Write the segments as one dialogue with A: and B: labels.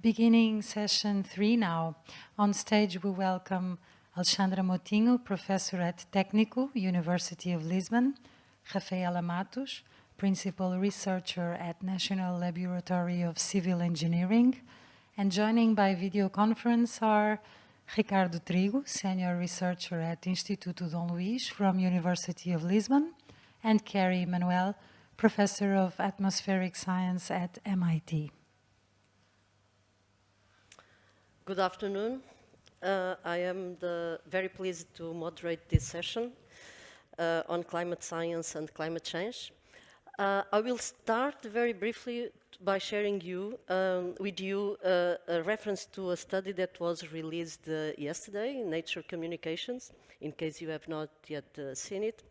A: Beginning session 3 now. On stage we welcome Alexandra Moutinho, professor at Técnico, University of Lisbon, Rafaela Matos, principal researcher at National Laboratory of Civil Engineering, and joining by video conference are Ricardo Trigo, senior researcher at Instituto Dom Luís from University of Lisbon, and Kerry Emanuel, professor of atmospheric science at MIT.
B: Good afternoon. I am very pleased to moderate this session on climate science and climate change. I will start very briefly by sharing with you a reference to a study that was released yesterday in Nature Communications, in case you have not yet seen it.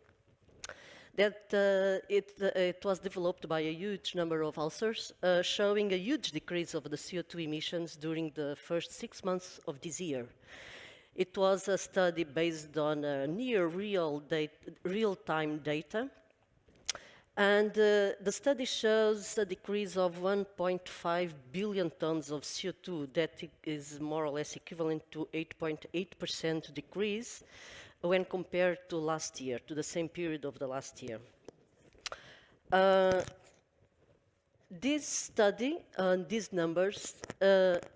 B: It was developed by a huge number of authors, showing a huge decrease of the CO2 emissions during the first 6 months of this year. It was a study based on near real-time data, and the study shows a decrease of 1.5 billion tons of CO2. That is more or less equivalent to 8.8% decrease when compared to last year, to the same period of the last year. This study, these numbers,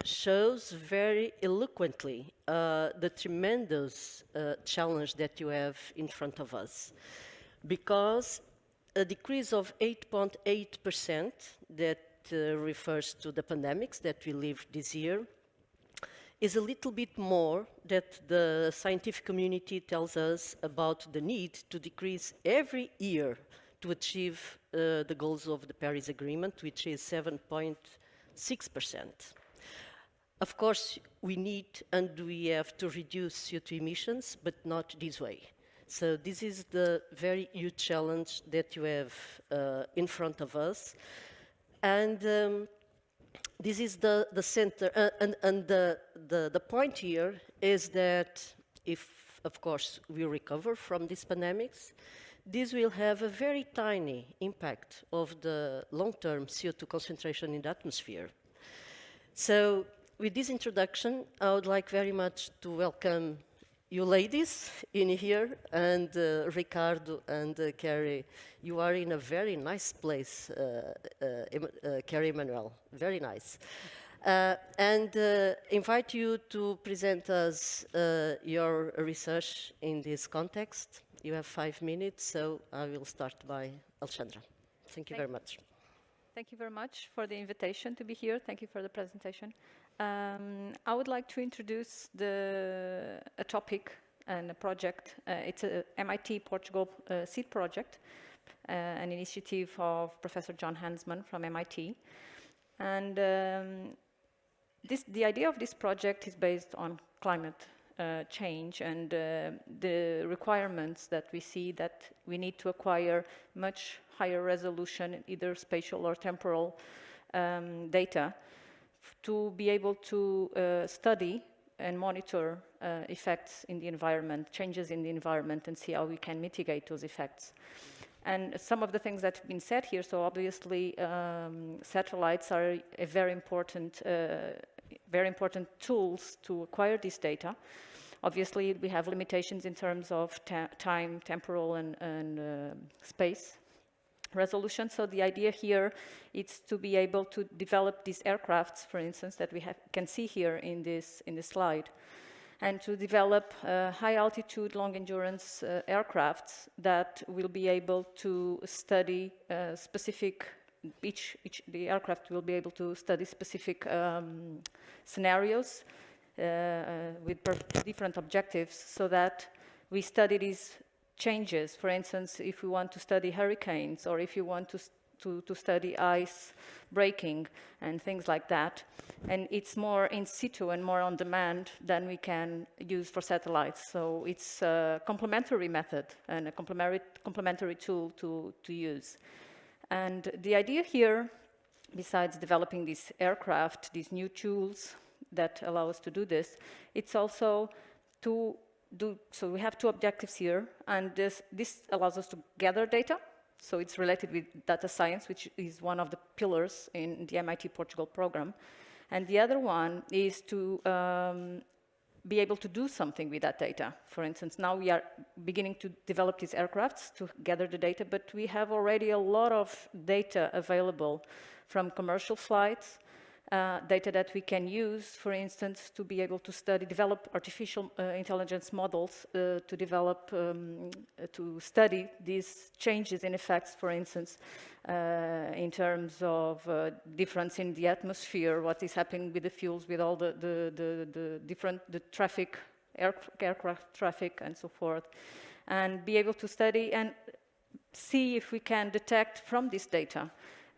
B: shows very eloquently the tremendous challenge that you have in front of us. Because a decrease of 8.8% that refers to the pandemics that we lived this year is a little bit more that the scientific community tells us about the need to decrease every year to achieve the goals of the Paris Agreement, which is 7.6%. Of course, we need and we have to reduce CO2 emissions, but not this way. So this is the very huge challenge that you have in front of us. And this is the center, and the point here is that if, of course, we recover from these pandemics, this will have a very tiny impact of the long-term CO2 concentration in the atmosphere. So with this introduction, I would like very much to welcome you ladies in here, and Ricardo and Kerry, you are in a very nice place, Kerry Emanuel, very nice. And invite you to present us your research in this context. You have 5 minutes, so I will start by Alexandra. Thank you very much.
C: Thank you very much for the invitation to be here. Thank you for the presentation. I would like to introduce a topic and a project. It's a MIT Portugal seed project, an initiative of Professor John Hansman from MIT. And the idea of this project is based on climate change and the requirements that we see that we need to acquire much higher resolution, either spatial or temporal data, to be able to study and monitor effects in the environment, changes in the environment, and see how we can mitigate those effects. And some of the things that have been said here, so obviously satellites are a very important tools to acquire this data. Obviously, we have limitations in terms of time, temporal, and space resolution. So the idea here is to be able to develop these aircrafts, for instance, that we can see here in this slide, and to develop high altitude, long endurance aircrafts that will be able to study specific. The aircraft will be able to study specific scenarios with different objectives, so that we study these changes. For instance, if we want to study hurricanes, or if you want to study ice breaking and things like that, and it's more in situ and more on demand than we can use for satellites. So it's a complementary method and a complementary tool to use. And the idea here, besides developing this aircraft, these new tools that allow us to do this, it's also to so we have two objectives here, and this allows us to gather data. So it's related with data science, which is one of the pillars in the MIT Portugal program. And the other one is to be able to do something with that data. For instance, now we are beginning to develop these aircrafts to gather the data, but we have already a lot of data available from commercial flights, data that we can use, for instance, to be able to develop artificial intelligence models to develop, to study these changes in effects, for instance, in terms of difference in the atmosphere, what is happening with the fuels, with all the traffic, aircraft traffic and so forth, and be able to study and see if we can detect from this data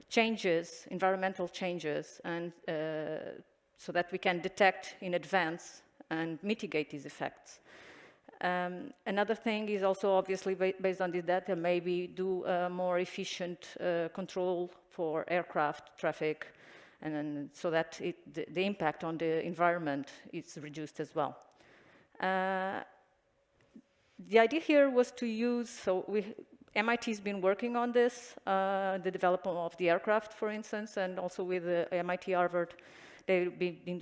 C: changes, environmental changes, and so that we can detect in advance and mitigate these effects. Another thing is also obviously based on this data, maybe do a more efficient control for aircraft traffic, and then so that the impact on the environment is reduced as well. The idea here was to use, MIT has been working on this, the development of the aircraft, for instance, and also with MIT Harvard, they've been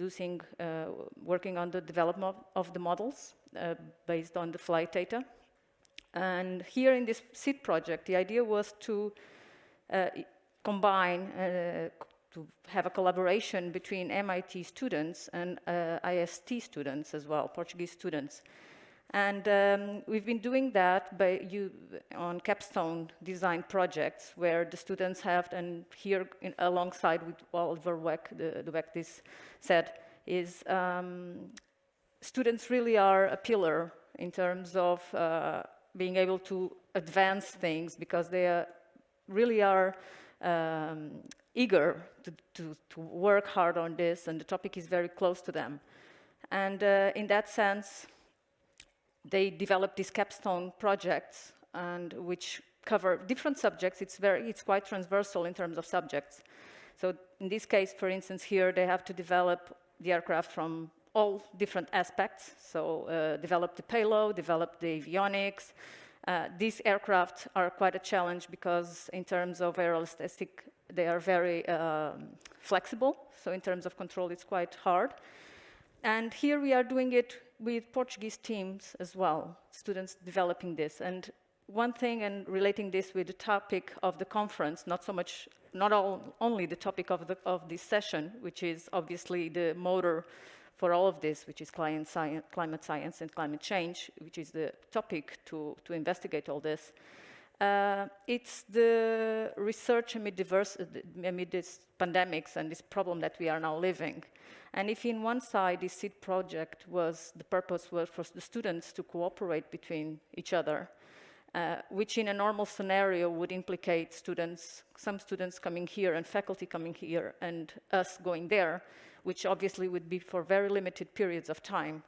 C: working on the development of the models based on the flight data. And here in this SEED project, the idea was to combine, to have a collaboration between MIT students and IST students as well, Portuguese students. And we've been doing that on capstone design projects where the students have, and here alongside with Oliver Weck, the Weck this said, is students really are a pillar in terms of being able to advance things because they really are eager to work hard on this, and the topic is very close to them. And in that sense, they developed these capstone projects, and which cover different subjects. It's quite transversal in terms of subjects. So in this case, for instance, here they have to develop the aircraft from all different aspects. So develop the payload, develop the avionics. These aircraft are quite a challenge because in terms of aeroelastic, they are very flexible. So in terms of control, it's quite hard. And here we are doing it with Portuguese teams as well, students developing this. And one thing, and relating this with the topic of the conference, only the topic of this session, which is obviously the motor for all of this, which is climate science and climate change, which is the topic to investigate all this. It's the research amid this pandemics and this problem that we are now living. And if in one side this SEED project the purpose was for the students to cooperate between each other, which in a normal scenario would implicate some students coming here and faculty coming here and us going there, which obviously would be for very limited periods of time.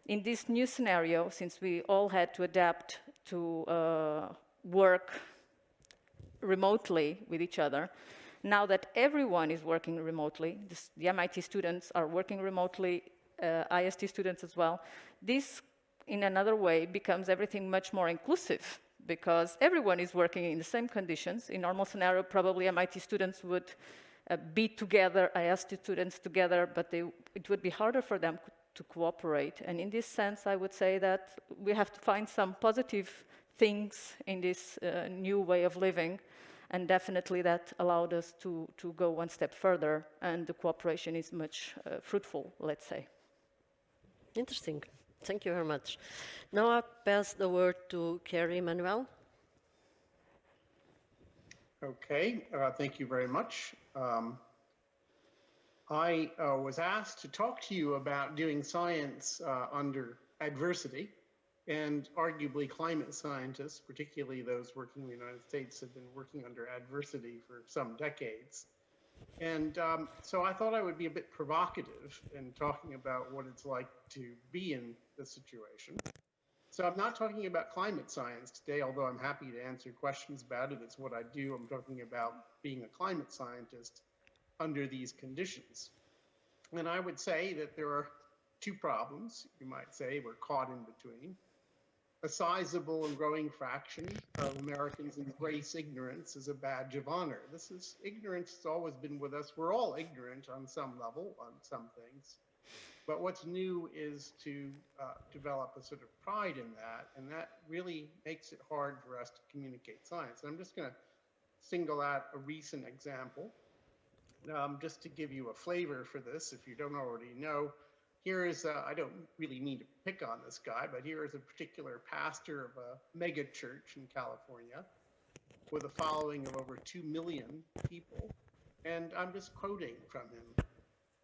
C: In this new scenario, since we all had to adapt to work remotely with each other, now that everyone is working remotely, the MIT students are working remotely, IST students as well, this in another way becomes everything much more inclusive because everyone is working in the same conditions. In normal scenario, probably MIT students would be together, IST students together, but it would be harder for them to cooperate. And in this sense, I would say that we have to find some positive things in this new way of living. And definitely that allowed us to go one step further, and the cooperation is much fruitful, let's say.
B: Interesting. Thank you very much. Now I pass the word to Kerry Emanuel.
D: Okay, thank you very much. I was asked to talk to you about doing science under adversity. And arguably climate scientists, particularly those working in the United States, have been working under adversity for some decades. And so I thought I would be a bit provocative in talking about what it's like to be in this situation. So I'm not talking about climate science today, although I'm happy to answer questions about it. It's what I do. I'm talking about being a climate scientist under these conditions. And I would say that there are two problems, you might say, we're caught in between. a sizable and growing fraction of Americans embrace ignorance as a badge of honor. Ignorance has always been with us. We're all ignorant on some level, on some things. But what's new is to develop a sort of pride in that, and that really makes it hard for us to communicate science. And I'm just going to single out a recent example, just to give you a flavor for this, if you don't already know. Here is, I don't really mean to pick on this guy, but here is a particular pastor of a mega church in California with a following of over 2 million people. And I'm just quoting from him.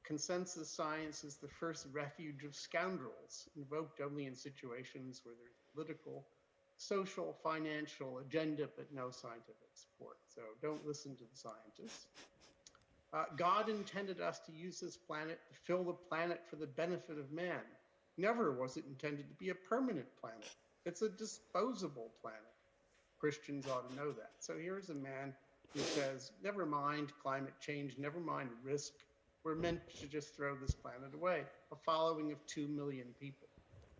D: Consensus science is the first refuge of scoundrels, invoked only in situations where there's political, social, financial agenda, but no scientific support. So don't listen to the scientists. God intended us to use this planet to fill the planet for the benefit of man. Never was it intended to be a permanent planet. It's a disposable planet. Christians ought to know that. So here's a man who says, never mind climate change, never mind risk. We're meant to just throw this planet away. A following of 2 million people.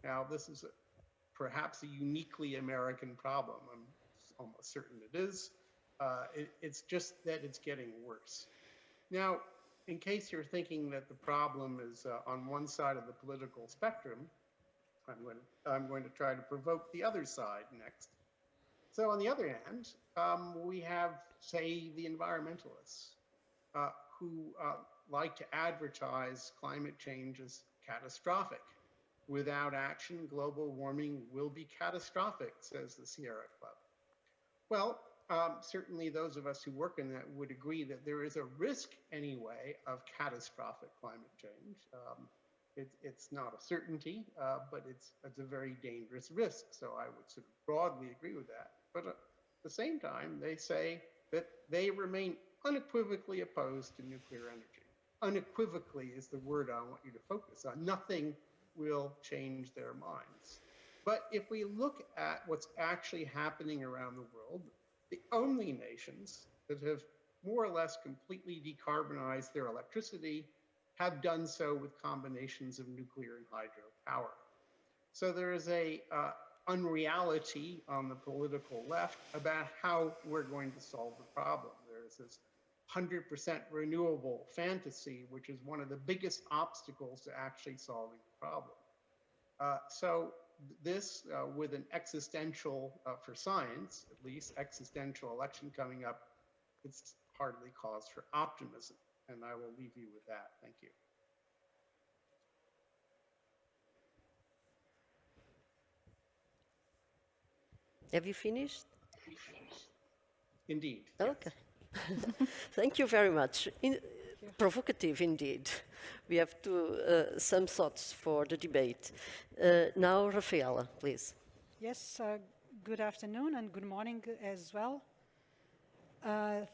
D: Now, this is perhaps a uniquely American problem. I'm almost certain it is. It's just that it's getting worse. Now, in case you're thinking that the problem is on one side of the political spectrum, I'm going to try to provoke the other side next. So on the other hand, we have, say, the environmentalists who like to advertise climate change as catastrophic. Without action, global warming will be catastrophic, says the Sierra Club. Well, certainly those of us who work in that would agree that there is a risk anyway of catastrophic climate change. It's not a certainty, but it's a very dangerous risk. So I would sort of broadly agree with that. But at the same time, they say that they remain unequivocally opposed to nuclear energy. Unequivocally is the word I want you to focus on. Nothing will change their minds. But if we look at what's actually happening around the world, the only nations that have more or less completely decarbonized their electricity have done so with combinations of nuclear and hydropower. So there is a unreality on the political left about how we're going to solve the problem. There is this 100% renewable fantasy, which is one of the biggest obstacles to actually solving the problem. So this, with an existential, for science at least, existential election coming up, it's hardly cause for optimism. And I will leave you with that. Thank you.
B: Have you finished?
D: Indeed.
B: Okay. Thank you very much. Provocative indeed. We have some thoughts for the debate. Now, Rafaela, please.
E: Yes, good afternoon and good morning as well.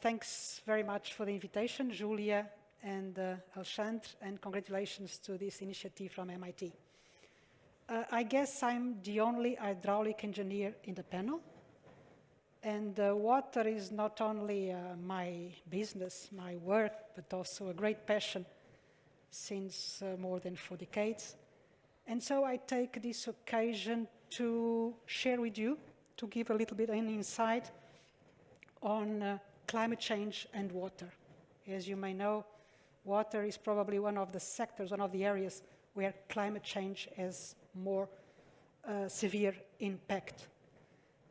E: Thanks very much for the invitation, Julia and Alexandra, and congratulations to this initiative from MIT. I guess I'm the only hydraulic engineer in the panel. And water is not only my business, my work, but also a great passion since more than 4 decades. And so I take this occasion to share with you, to give a little bit of an insight on climate change and water. As you may know, water is probably one of the sectors, one of the areas where climate change has more severe impact.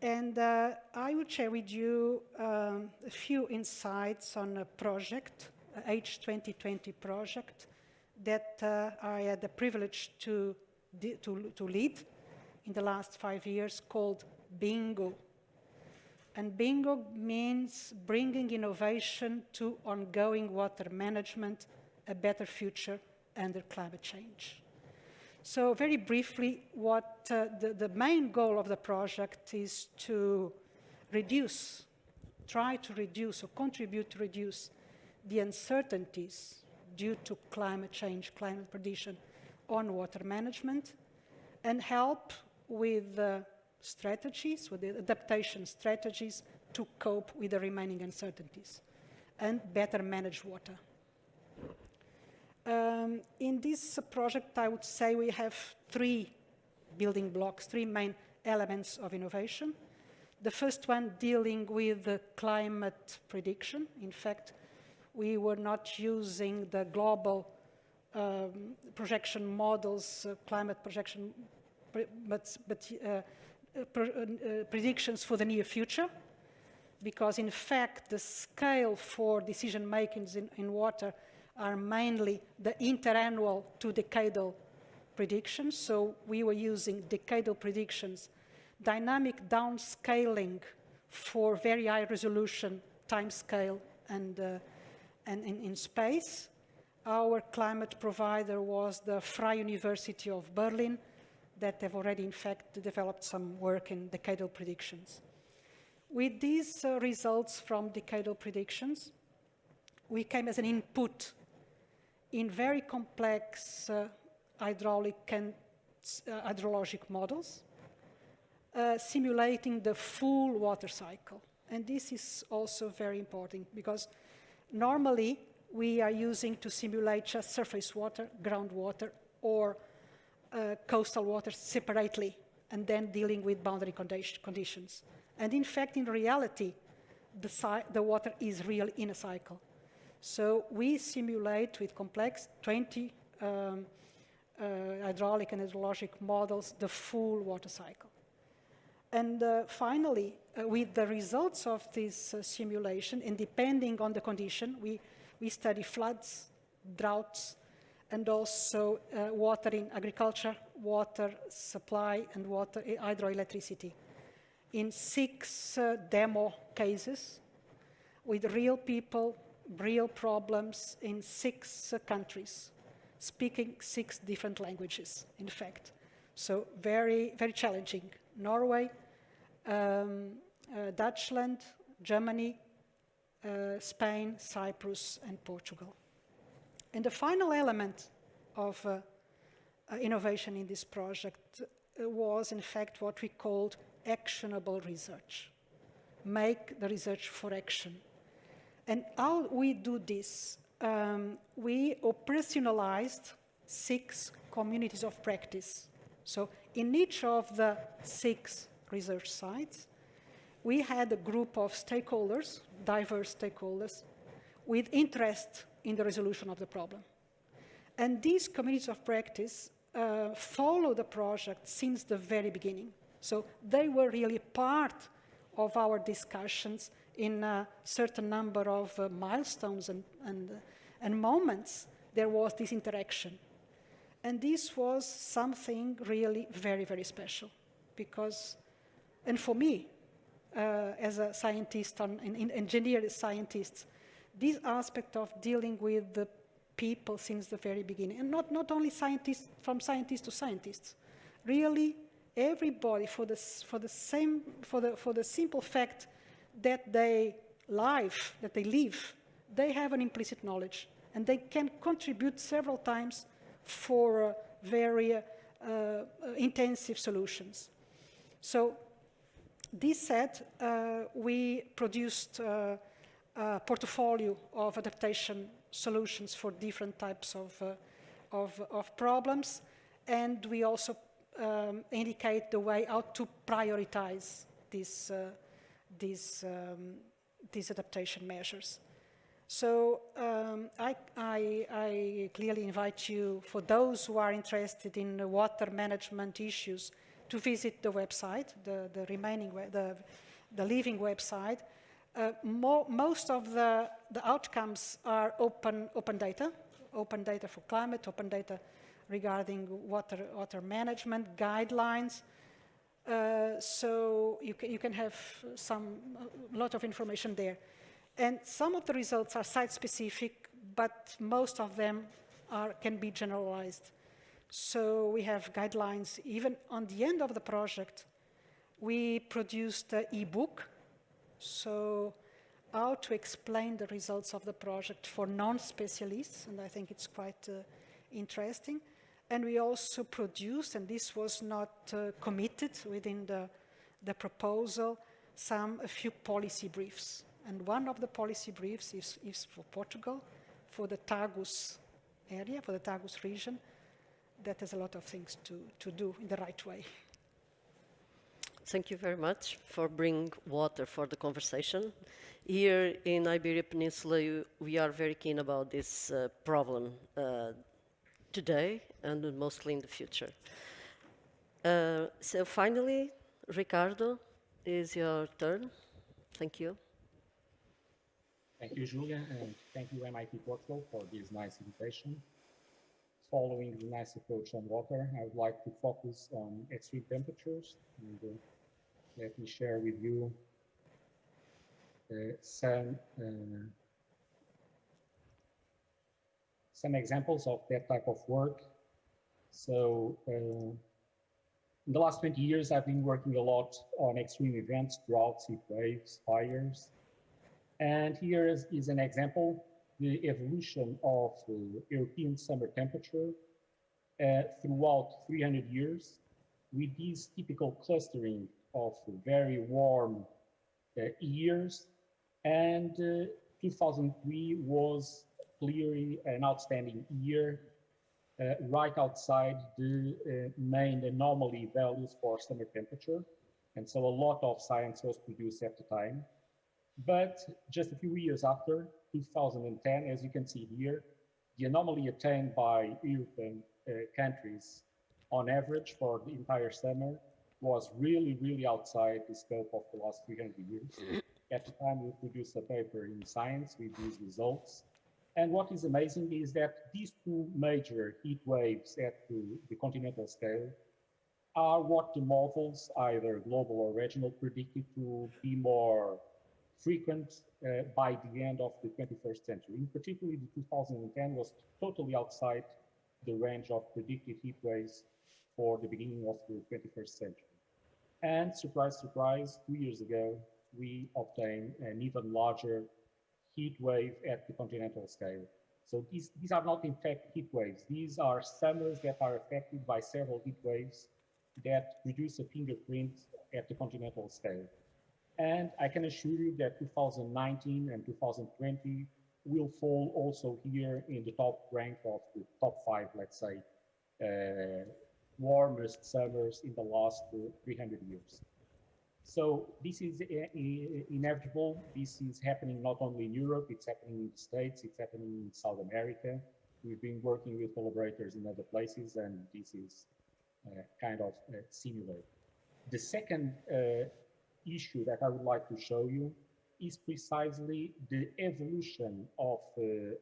E: And I will share with you a few insights on a project, H2020 project, that I had the privilege to lead in the last 5 years, called BINGO. And BINGO means bringing innovation to ongoing water management, a better future under climate change. So very briefly, what the main goal of the project is to try to reduce or contribute to reduce the uncertainties due to climate change, climate prediction on water management, and help with strategies, with the adaptation strategies to cope with the remaining uncertainties and better manage water. In this project, I would say we have 3 building blocks, 3 main elements of innovation. The first one dealing with the climate prediction. In fact, we were not using the global projection models, climate projection, but predictions for the near future, because in fact the scale for decision making in water are mainly the interannual to decadal predictions. So we were using decadal predictions, dynamic downscaling for very high resolution time scale and in space. Our climate provider was the Freie University of Berlin, that have already in fact developed some work in decadal predictions. With these results from decadal predictions, we came as an input in very complex hydraulic and hydrologic models, simulating the full water cycle. And this is also very important because normally we are using to simulate just surface water, groundwater, or coastal water separately, and then dealing with boundary conditions. And in fact, in reality, the water is really in a cycle. So we simulate with complex 20 hydraulic and hydrologic models the full water cycle. And finally, with the results of this simulation, and depending on the condition, we study floods, droughts, and also water in agriculture, water supply, and water hydroelectricity. In 6 demo cases with real people, real problems in 6 countries, speaking 6 different languages, in fact. So very, very challenging. Norway, Dutchland, Germany, Spain, Cyprus, and Portugal. And the final element of innovation in this project was, in fact, what we called actionable research. Make the research for action. And how we do this? We operationalized 6 communities of practice. So in each of the 6 research sites, we had a group of stakeholders, diverse stakeholders, with interest in the resolution of the problem. And these communities of practice follow the project since the very beginning. So they were really part of our discussions in a certain number of milestones and moments. There was this interaction. And this was something really very, very special. Because, and for me, as a scientist, an engineer scientist, this aspect of dealing with the people since the very beginning, and not only scientists, from scientists to scientists, really everybody for the simple fact that they live, they have an implicit knowledge, and they can contribute several times for very intensive solutions. So this said, we produced a portfolio of adaptation solutions for different types of problems, and we also indicate the way how to prioritize these adaptation measures. So I clearly invite you, for those who are interested in water management issues, to visit the website, the living website. Most of the outcomes are open data for climate, open data regarding water management guidelines. So you can have a lot of information there. And some of the results are site-specific, but most of them can be generalized. So we have guidelines. Even on the end of the project, we produced an e-book. So how to explain the results of the project for non-specialists, and I think it's quite interesting. And we also produced, and this was not committed within the proposal, a few policy briefs. And one of the policy briefs is for Portugal, for the Tagus area, for the Tagus region. That has a lot of things to do in the right way.
B: Thank you very much for bringing water for the conversation. Here in Iberia Peninsula, we are very keen about this problem today and mostly in the future. So finally, Ricardo, is your turn. Thank you.
F: Thank you, Julia, and thank you, MIT Portugal, for this nice invitation. Following the nice approach on water, I would like to focus on extreme temperatures. And, let me share with you some examples of that type of work. So in the last 20 years, I've been working a lot on extreme events, droughts, heat waves, fires. And here is an example, the evolution of European summer temperature throughout 300 years, with this typical clustering of very warm years. And 2003 was clearly an outstanding year, right outside the main anomaly values for summer temperature. And so a lot of science was produced at the time. But just a few years after, 2010, as you can see here, the anomaly attained by European countries on average for the entire summer was really, really outside the scope of the last 300 years. At the time, we produced a paper in Science with these results. And what is amazing is that these two major heat waves at the continental scale are what the models, either global or regional, predicted to be more frequent by the end of the 21st century. In particular, the 2010 was totally outside the range of predicted heat waves for the beginning of the 21st century. And surprise, surprise, 2 years ago, we obtained an even larger heat wave at the continental scale. So these are not in fact heat waves. These are summers that are affected by several heat waves that produce a fingerprint at the continental scale. And I can assure you that 2019 and 2020 will fall also here in the top rank of the top 5, let's say, warmest summers in the last 300 years. So this is inevitable. This is happening not only in Europe, it's happening in the States, it's happening in South America. We've been working with collaborators in other places, and this is kind of similar. The second issue that I would like to show you is precisely the evolution of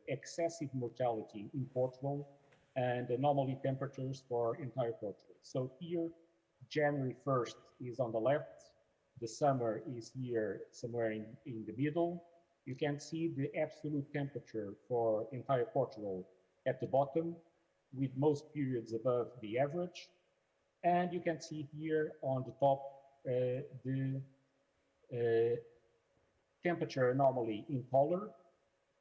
F: excessive mortality in Portugal and anomaly temperatures for entire Portugal. So here, January 1st is on the left, the summer is here somewhere in the middle. You can see the absolute temperature for entire Portugal at the bottom, with most periods above the average. And you can see here on the top the temperature anomaly in color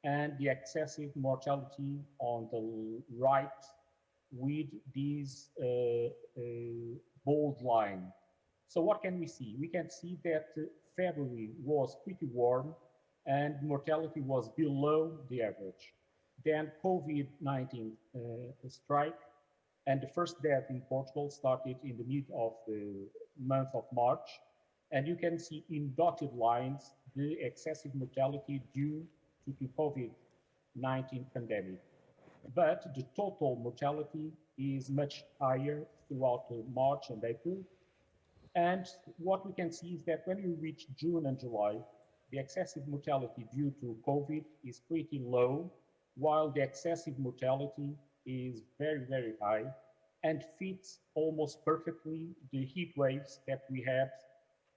F: and the excessive mortality on the right with this bold line. So what can we see? We can see that February was pretty warm and mortality was below the average. Then COVID-19 struck, and the first death in Portugal started in the mid of the month of March. And you can see in dotted lines the excessive mortality due to the COVID-19 pandemic. But the total mortality is much higher throughout March and April. And what we can see is that when we reach June and July, the excessive mortality due to COVID is pretty low, while the excessive mortality is very, very high and fits almost perfectly the heat waves that we had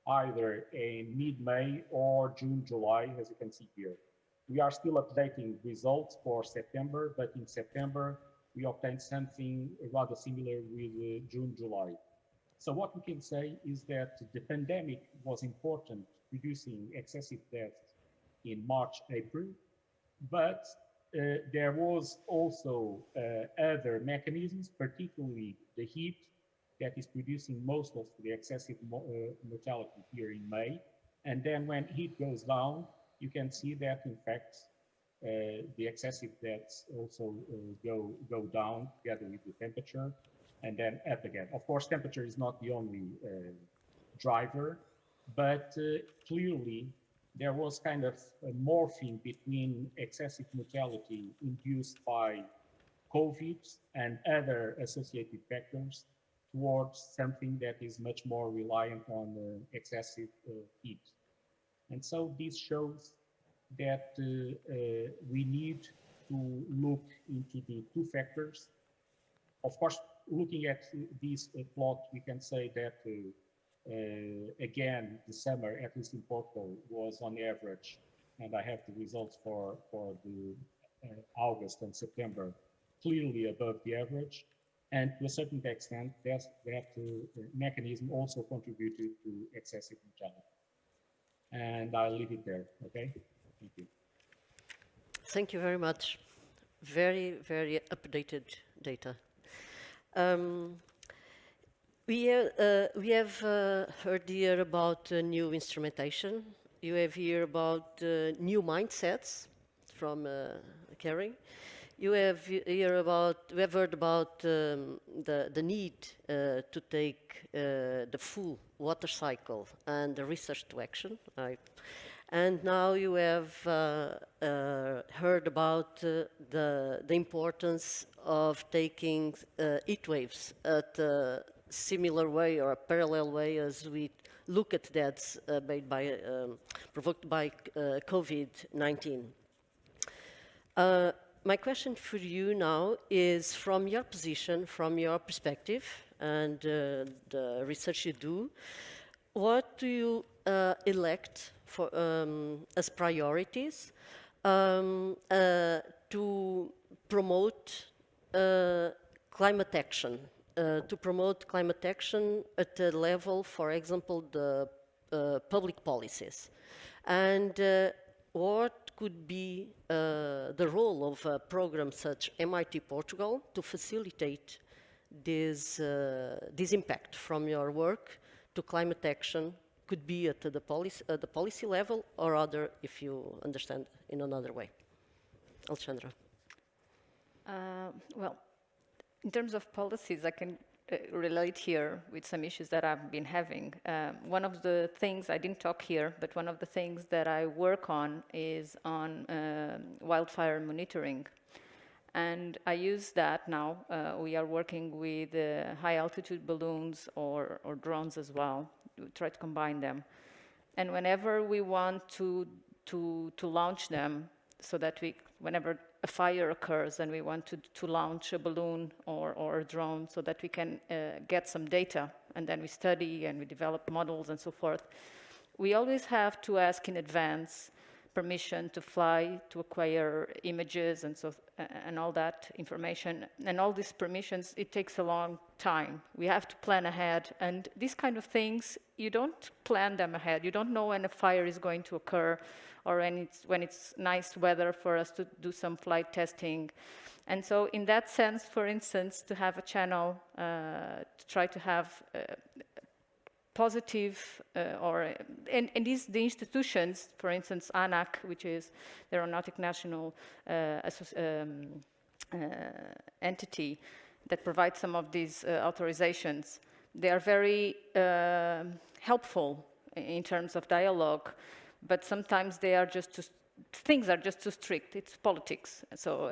F: either in mid-May or June, July, as you can see here. We are still updating results for September, but in September, we obtained something rather similar with June, July. So what we can say is that the pandemic was important, producing excessive deaths in March, April, but there was also other mechanisms, particularly the heat, that is producing most of the excessive mortality here in May. And then when heat goes down, you can see that, in fact, the excessive deaths also go down together with the temperature and then up again. Of course, temperature is not the only driver, but clearly there was kind of a morphing between excessive mortality induced by COVID and other associated factors towards something that is much more reliant on excessive heat. And so this shows that we need to look into the two factors. Of course, looking at this plot, we can say that, again, the summer, at least in Portugal, was on average, and I have the results for the August and September, clearly above the average. And to a certain extent, that mechanism also contributed to excessive mortality. And I'll leave it there, okay? Thank you.
B: Thank you very much. Very, very updated data. We have heard here about new instrumentation. You have here about new mindsets from Kerry. We have heard about the need to take the full water cycle and the research to action. Right? And now you have heard about the importance of taking heat waves at a similar way or a parallel way as we look at deaths provoked by COVID-19. My question for you now is, from your position, from your perspective, and the research you do, what do you elect for, as priorities to promote climate action? To promote climate action at the level, for example, the public policies. And what could be the role of a program such MIT Portugal to facilitate this impact from your work to climate action? Could be at the policy level, or other, if you understand in another way. Alexandra.
C: Well, in terms of policies, I can relate here with some issues that I've been having. One of the things, I didn't talk here, but one of the things that I work on is on wildfire monitoring. And I use that now. We are working with high altitude balloons or drones as well. We try to combine them. And whenever we want to launch them, so that whenever a fire occurs and we want to launch a balloon or a drone so that we can get some data, and then we study and we develop models and so forth, we always have to ask in advance permission to fly, to acquire images and all that information. And all these permissions, it takes a long time. We have to plan ahead. And these kind of things, you don't plan them ahead. You don't know when a fire is going to occur, or when it's nice weather for us to do some flight testing. And so in that sense, for instance, to have a channel to try to have positive, and the institutions, for instance, ANAC, which is the Aeronautic National entity that provides some of these authorizations, they are very helpful in terms of dialogue, but sometimes they are just things are just too strict. It's politics, so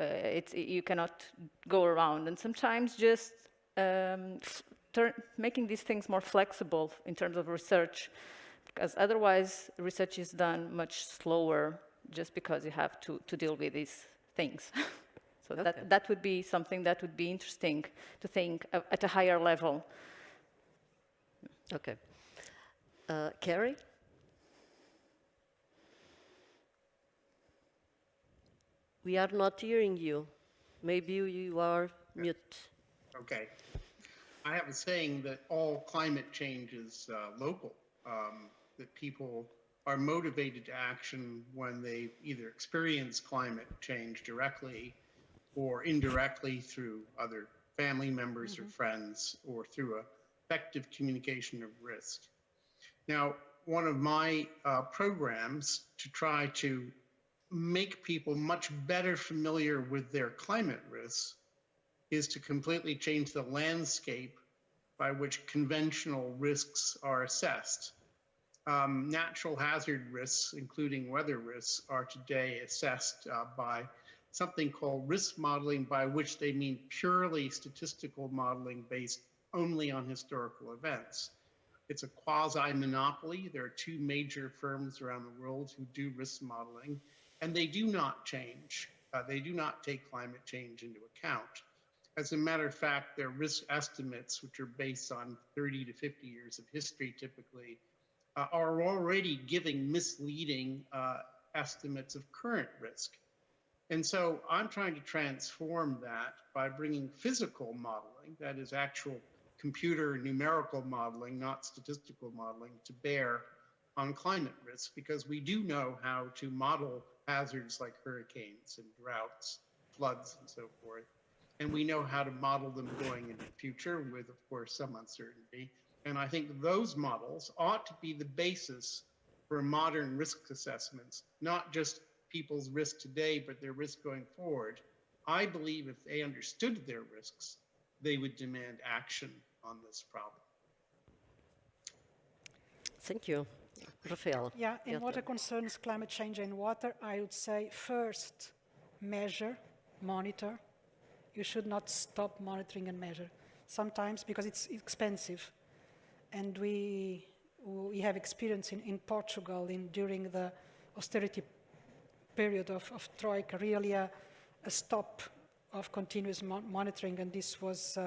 C: you cannot go around. And sometimes just making these things more flexible in terms of research, because otherwise research is done much slower just because you have to deal with these things. So okay. that would be something that would be interesting to think at a higher level.
B: Okay. Kerry? We are not hearing you. Maybe you are mute.
D: Okay. I have a saying that all climate change is local, that people are motivated to action when they either experience climate change directly or indirectly through other family members or friends, or through effective communication of risk. Now, one of my programs to try to make people much better familiar with their climate risks is to completely change the landscape by which conventional risks are assessed. Natural hazard risks, including weather risks, are today assessed by something called risk modeling, by which they mean purely statistical modeling based only on historical events. It's a quasi-monopoly. There are two major firms around the world who do risk modeling, and they do not change. They do not take climate change into account. As a matter of fact, their risk estimates, which are based on 30 to 50 years of history typically, are already giving misleading estimates of current risk. And so I'm trying to transform that by bringing physical modeling, that is actual computer numerical modeling, not statistical modeling, to bear on climate risk, because we do know how to model hazards like hurricanes and droughts, floods, and so forth. And we know how to model them going into the future with, of course, some uncertainty. And I think those models ought to be the basis for modern risk assessments, not just people's risk today, but their risk going forward. I believe if they understood their risks, they would demand action on this problem.
B: Thank you. Rafaela.
E: Yeah, in what concerns climate change and water, I would say first, measure, monitor. You should not stop monitoring and measure. Sometimes, because it's expensive. And we have experience in Portugal during the austerity period of Troika, really a stop of continuous monitoring, and this was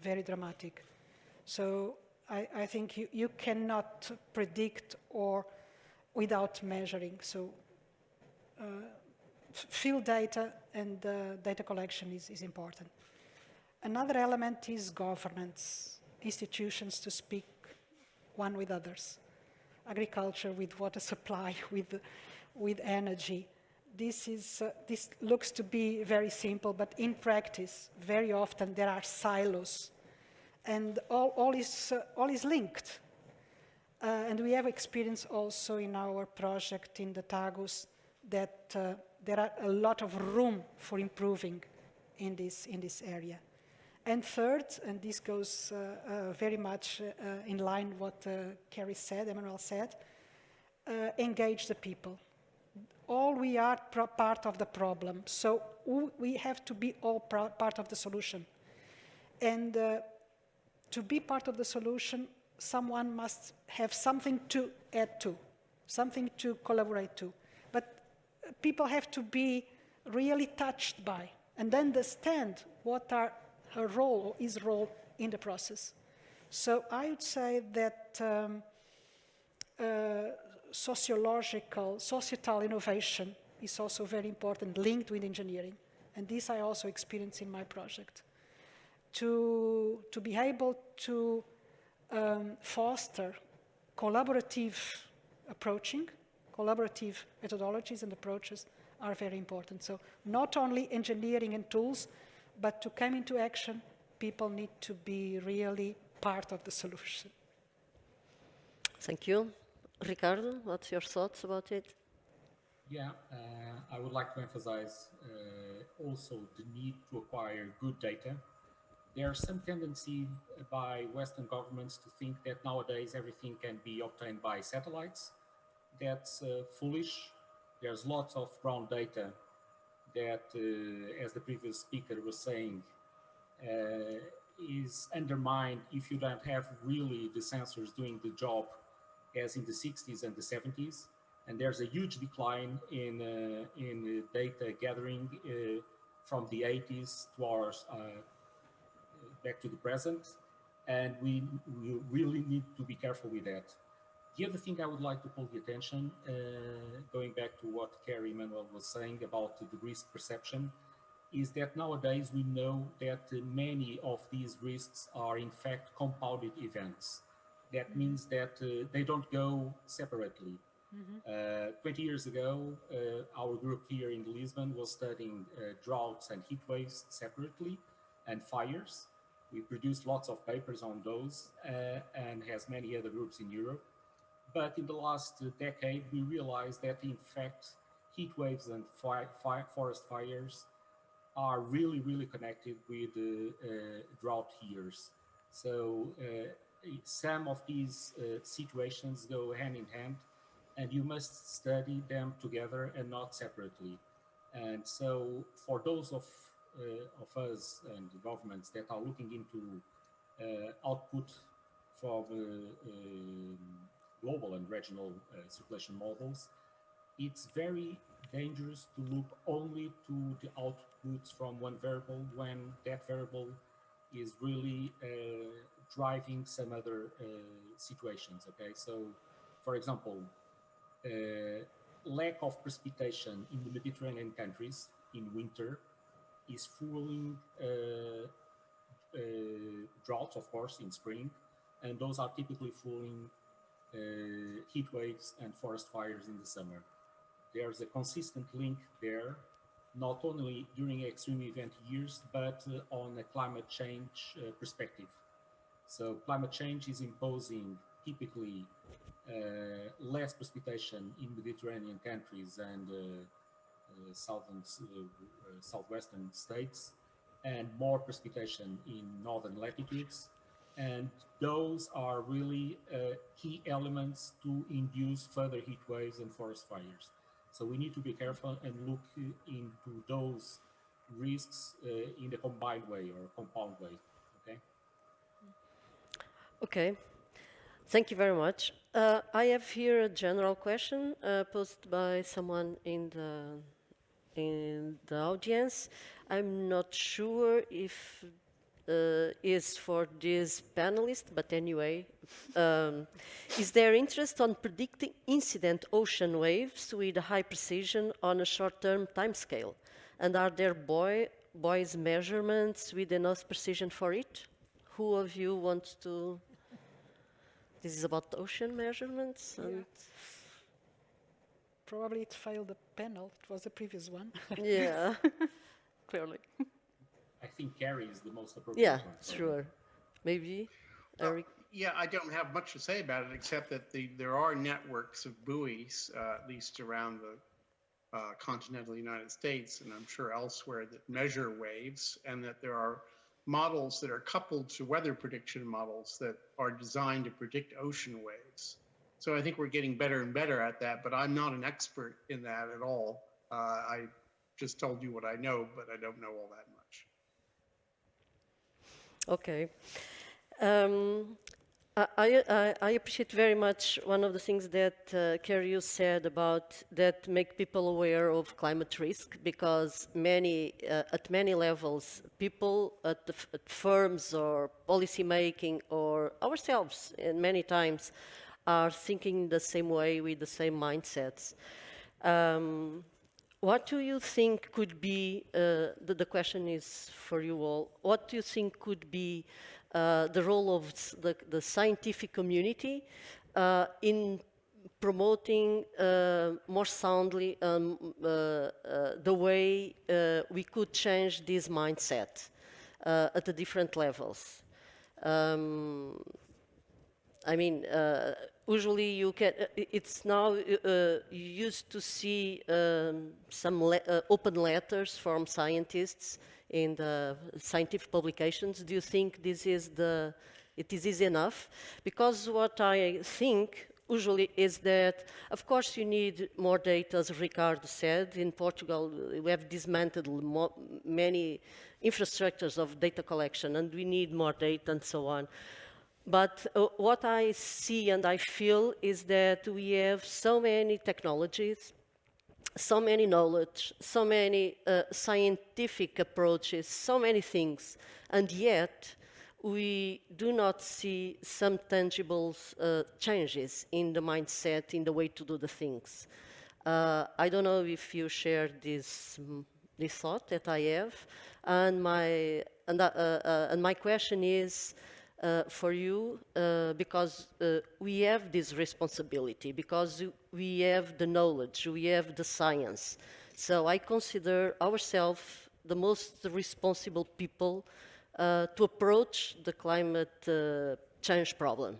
E: very dramatic. So I think you cannot predict or without measuring. So field data and data collection is important. Another element is governance, institutions to speak one with others, agriculture with water supply, with energy. This looks to be very simple, but in practice, very often there are silos, and all is linked. And we have experience also in our project in the Tagus that there are a lot of room for improving in this area. And third, and this goes very much in line with what Kerry said, Emanuel said, engage the people. All we are part of the problem, so we have to be all part of the solution. And to be part of the solution, someone must have something to add to, something to collaborate to. But people have to be really touched by and understand what are her role or his role in the process. So I would say that societal innovation is also very important, linked with engineering. And this I also experience in my project. To be able to foster collaborative approaching, collaborative methodologies and approaches are very important. So not only engineering and tools, but to come into action, people need to be really part of the solution.
B: Thank you. Ricardo, what's your thoughts about it?
F: Yeah, I would like to emphasize also the need to acquire good data. There's some tendency by Western governments to think that nowadays everything can be obtained by satellites. That's foolish. There's lots of ground data that, as the previous speaker was saying, is undermined if you don't have really the sensors doing the job as in the 60s and the 70s. And there's a huge decline in data gathering from the 80s to our back to the present, and we really need to be careful with that. The other thing I would like to pull the attention, going back to what Kerry Emanuel was saying about the risk perception, is that nowadays we know that many of these risks are in fact compounded events. That means that they don't go separately. 20 years ago, our group here in Lisbon was studying droughts and heat waves separately, and fires. We produced lots of papers on those, and has many other groups in Europe. But in the last decade, we realized that in fact, heat waves and forest fires are really, really connected with drought years. So some of these situations go hand in hand, and you must study them together and not separately. And so for those of us and the governments that are looking into output from global and regional circulation models, it's very dangerous to look only to the outputs from one variable when that variable is really driving some other situations. Okay, so for example, lack of precipitation in the Mediterranean countries in winter is fueling droughts, of course, in spring, and those are typically fueling heat waves and forest fires in the summer. There's a consistent link there, not only during extreme event years, but on a climate change perspective. So climate change is imposing typically less precipitation in Mediterranean countries and southwestern states, and more precipitation in northern latitudes. And those are really key elements to induce further heat waves and forest fires. So we need to be careful and look into those risks in a combined way or compound way, okay?
B: Okay, thank you very much. I have here a general question posed by someone in the audience. I'm not sure if is for this panelist, but anyway, is there interest on predicting incident ocean waves with a high precision on a short-term timescale? And are there buoys measurements with enough precision for it? Who of you wants to? This is about ocean measurements. And
E: Probably it failed the panel. It was the previous one.
B: yeah.
C: Clearly.
F: I think Kerry is the most appropriate
B: Yeah,
F: one.
B: sure. Maybe, Eric?
D: Yeah, I don't have much to say about it, except that there are networks of buoys, at least around the continental United States, and I'm sure elsewhere, that measure waves, and that there are models that are coupled to weather prediction models that are designed to predict ocean waves. So I think we're getting better and better at that, but I'm not an expert in that at all. I just told you what I know, but I don't know all that much.
B: Okay. I appreciate very much one of the things that Kerry, you said about that make people aware of climate risk, because at many levels, people at firms or policy making or ourselves, and many times, are thinking the same way with the same mindsets. What do you think could be, the question is for you all, what do you think could be the role of the scientific community in promoting more soundly the way we could change this mindset at the different levels? I mean, usually you can, it's now, you used to see some open letters from scientists in the scientific publications. Do you think this is enough? Because what I think usually is that, of course, you need more data, as Ricardo said. In Portugal, we have dismantled many infrastructures of data collection, and we need more data and so on. But what I see and I feel is that we have so many technologies, so many knowledge, so many scientific approaches, so many things, and yet we do not see some tangible changes in the mindset, in the way to do the things. I don't know if you share this thought that I have, and my question is, for you, because we have this responsibility, because we have the knowledge, we have the science. So I consider ourselves the most responsible people to approach the climate change problem.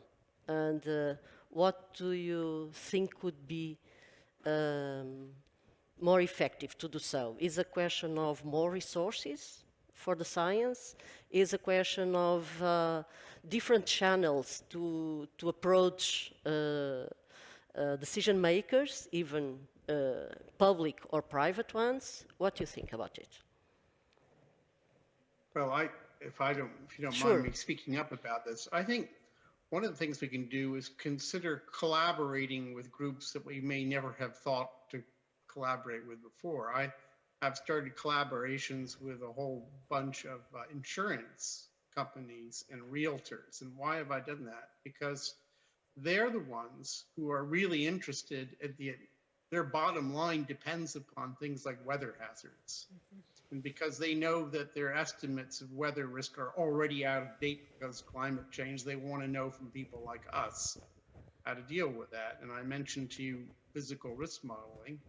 B: And what do you think could be more effective to do so? Is a question of more resources for the science? Is a question of different channels to approach decision makers, even public or private ones. What do you think about it?
D: Well, if you don't
B: Sure.
D: mind me speaking up about this, I think one of the things we can do is consider collaborating with groups that we may never have thought to collaborate with before. I've started collaborations with a whole bunch of insurance companies and realtors. And why have I done that? Because they're the ones who are really interested at their bottom line depends upon things like weather hazards. And because they know that their estimates of weather risk are already out of date because of climate change, they want to know from people like us how to deal with that. And I mentioned to you physical risk modeling.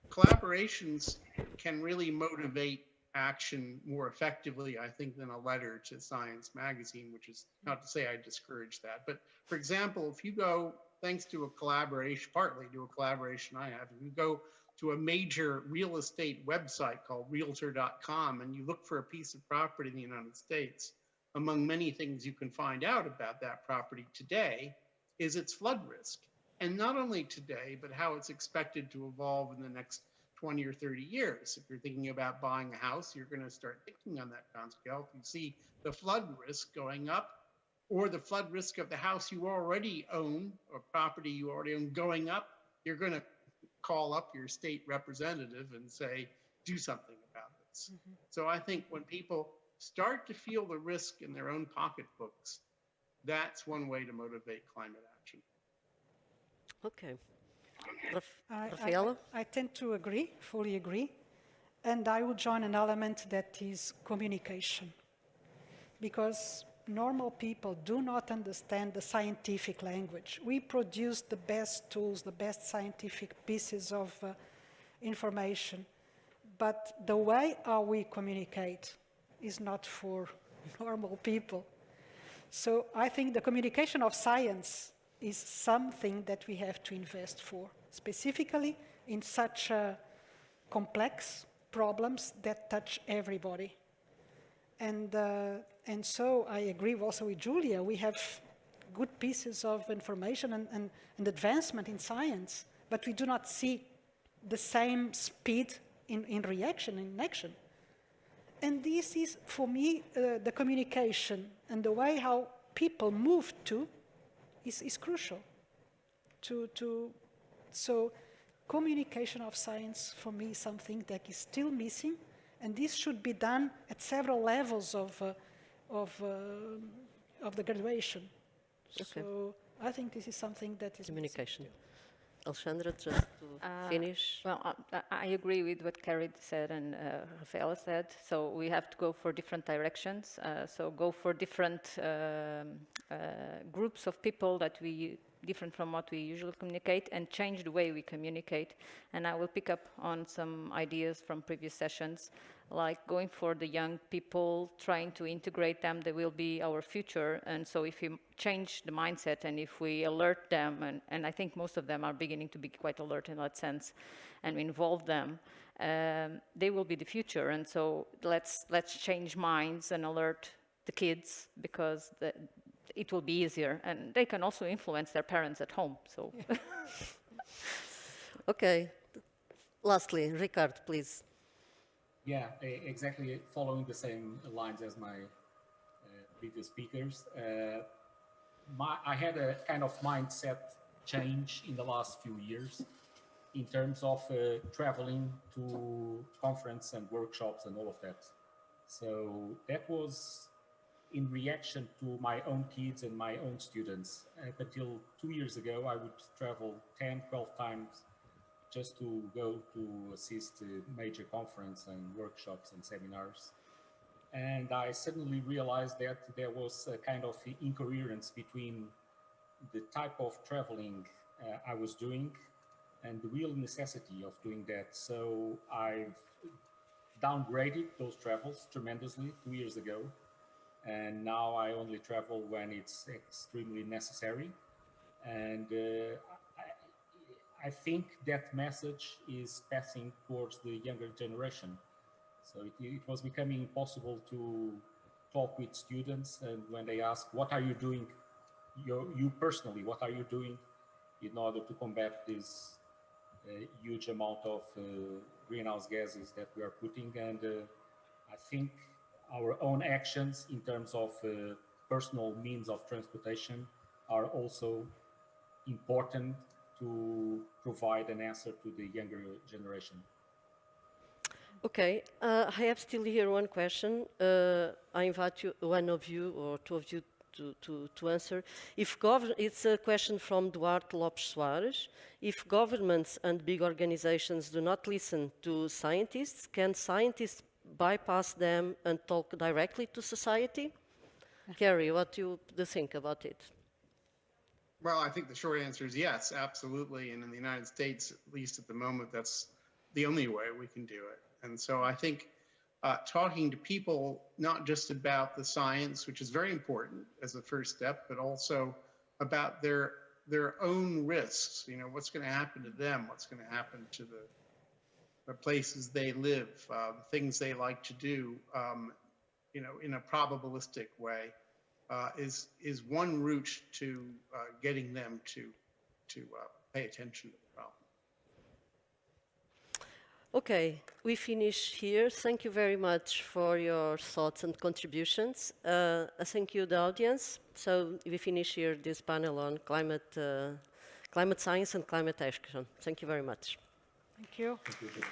D: Collaborations can really motivate action more effectively, I think, than a letter to Science magazine, which is not to say I discourage that. But for example, if you go, thanks to a collaboration, partly to a collaboration I have, if you go to a major real estate website called realtor.com and you look for a piece of property in the United States, among many things you can find out about that property today is its flood risk. And not only today, but how it's expected to evolve in the next 20 or 30 years. If you're thinking about buying a house, you're going to start thinking on that time scale. If you see the flood risk going up, or the flood risk of the house you already own, or property you already own going up, you're going to call up your state representative and say, do something about this. Mm-hmm. So I think when people start to feel the risk in their own pocketbooks, that's one way to motivate climate action.
B: Okay. Rafaela?
E: I tend to agree, fully agree. And I would join an element that is communication. Because normal people do not understand the scientific language. We produce the best tools, the best scientific pieces of information, but the way how we communicate is not for normal people. So I think the communication of science is something that we have to invest for, specifically in such complex problems that touch everybody. And so I agree also with Julia. We have good pieces of information and advancement in science, but we do not see the same speed in reaction, in action. And this is, for me, the communication and the way how people move to is crucial. So communication of science, for me, is something that is still missing, and this should be done at several levels of the graduation. Okay. So I think this is something that is
B: communication. Alexandra, just to finish.
C: Well, I agree with what Kerry said and Rafaela said. So we have to go for different directions. So go for different groups of people that we different from what we usually communicate, and change the way we communicate. And I will pick up on some ideas from previous sessions, like going for the young people, trying to integrate them. They will be our future. And so if you change the mindset and if we alert them, and I think most of them are beginning to be quite alert in that sense, and we involve them, they will be the future. And so let's change minds and alert the kids, because it will be easier, and they can also influence their parents at home. So, yeah.
B: Okay. Lastly, Ricardo, please.
F: Yeah, exactly. Following the same lines as my previous speakers, I had a kind of mindset change in the last few years in terms of traveling to conference and workshops and all of that. So that was in reaction to my own kids and my own students. Up until 2 years ago, I would travel 10, 12 times just to go to assist a major conference and workshops and seminars. And I suddenly realized that there was a kind of incoherence between the type of traveling I was doing and the real necessity of doing that. So I've downgraded those travels tremendously 2 years ago. And now I only travel when it's extremely necessary. And I think that message is passing towards the younger generation. So it was becoming impossible to talk with students, and when they ask, what are you doing, you personally, what are you doing in order to combat this huge amount of greenhouse gases that we are putting? And I think our own actions in terms of personal means of transportation are also important to provide an answer to the younger generation.
B: Okay, I have still here one question. I invite you, one of you or two of you to answer. It's a question from Duarte Lopes Soares. If governments and big organizations do not listen to scientists, can scientists bypass them and talk directly to society? Kerry, what do you think about it?
D: Well, I think the short answer is yes, absolutely. And in the United States, at least at the moment, that's the only way we can do it. And so I think talking to people, not just about the science, which is very important as a first step, but also about their own risks. You know, what's going to happen to them? What's going to happen to the places they live, things they like to do, you know, in a probabilistic way. Is one route to getting them to pay attention to the problem.
B: Okay, we finish here. Thank you very much for your thoughts and contributions. Thank you, the audience. So we finish here this panel on climate science and climate action. Thank you very much.
E: Thank you.
F: Thank you.